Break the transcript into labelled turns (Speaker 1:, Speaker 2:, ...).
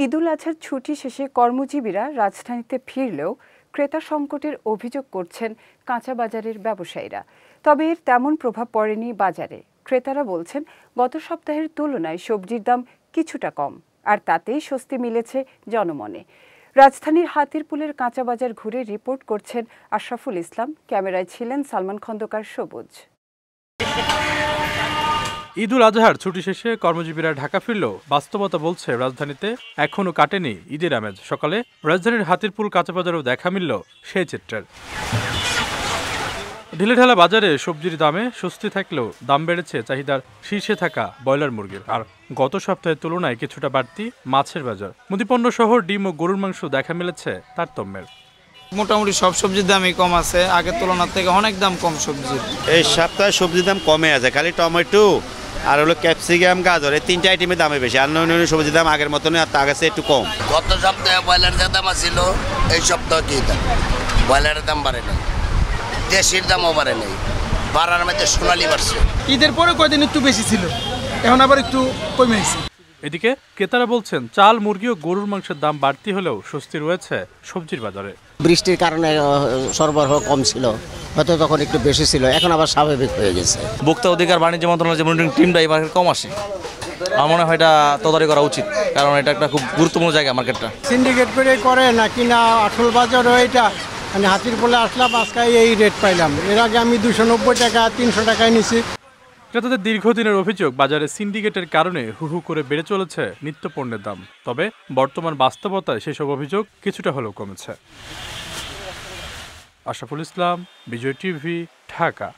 Speaker 1: ঈদুল আজহার ছুটি শেষে কর্মজীবীরা রাজধানীতে ফিরলেও ক্রেতা সংকটের অভিযোগ করছেন কাঁচা বাজারের ব্যবসায়ীরা। তবে এর তেমন প্রভাব পড়েনি বাজারে। ক্রেতারা বলছেন গত সপ্তাহের তুলনায় সবজির দাম কিছুটা কম, আর তাতেই স্বস্তি মিলেছে জনমনে। রাজধানীর হাতিরপুলের কাঁচা বাজার ঘুরে রিপোর্ট করছেন আশরাফুল ইসলাম। ক্যামেরায় ছিলেন সালমান খন্দকার সবুজ।
Speaker 2: ঈদুল আজহার ছুটি শেষে কর্মজীবীরা ঢাকা ফিরলেও বাস্তবতা বলছে রাজধানীতে এখনও কাটেনি ঈদের আমেজ। সকালে রাজধানীর হাতিরপুল কাঁচা বাজারেও দেখা মিলল সেই চিত্রের। ঢিলেঢালা বাজারে সবজির দামে স্বস্তি থাকলেও দাম বেড়েছে চাহিদার শীর্ষে থাকা ব্রয়লার মুরগির, আর গত সপ্তাহের তুলনায় কিছুটা বাড়তি মাছের বাজার। মুদিপণ্য সহ ডিম ও গরুর মাংস দেখা মিলেছে তারতম্যের।
Speaker 3: মোটামুটি সব সবজির দামই কম আছে, আগের তুলনার থেকে অনেক দাম কম সবজির।
Speaker 4: এই সপ্তাহে সবজির দাম কমে আছে, খালি টমেটো আর হলো ক্যাপসিকাম, গাজর, এই তিনটা আইটেমের দামে বেশি। আর অন্য সবজির দাম আগের মতনই, আর তার কাছে একটু কম।
Speaker 5: গত সপ্তাহে ব্রয়লারের দাম ছিল, এই সপ্তাহে কি দাম? ব্রয়লারের দাম বাড়ে নাই, দেশির দামও বাড়ে নাই, বাড়ার মধ্যে সোনালি বাড়ছে।
Speaker 6: ঈদের পরে কয়দিন একটু বেশি ছিল, এখন আবার একটু কমে গেছে।
Speaker 2: এদিকে ক্রেতারা বলছেন চাল, মুরগি ও গরুর মাংসের দাম বাড়তি হলেও স্বস্তি রয়েছে সবজির বাজারে।
Speaker 7: বৃষ্টির কারণে সরবরাহ কম ছিল, হয়তো তখন একটু বেশি ছিল, এখন আবার স্বাভাবিক হয়ে গেছে।
Speaker 8: ভোক্তা অধিকার বাণিজ্য মন্ত্রণালয় যে মনিটরিং টিমটা এই মার্কেট কম আসে, আমার মনে হয় এটা তদারকি করা উচিত, কারণ এটা একটা খুব গুরুত্বপূর্ণ জায়গা মার্কেটটা।
Speaker 6: সিন্ডিকেট করে নাকি না আসল বাজারও এটা, মানে হাতিরপুলে আসলাম আজকে এই রেট পাইলাম। এর আগে আমি 290 টাকা 300 টাকায় নিছি।
Speaker 2: ক্রেতাদের দীর্ঘদিনের অভিযোগ বাজারে সিন্ডিকেটের কারণে হু করে বেড়ে চলেছে নিত্যপণ্যের দাম। তবে বর্তমান বাস্তবতায় সেসব অভিযোগ কিছুটা হলেও কমেছে। আশরাফুল ইসলাম, বিজয় টিভি, ঢাকা।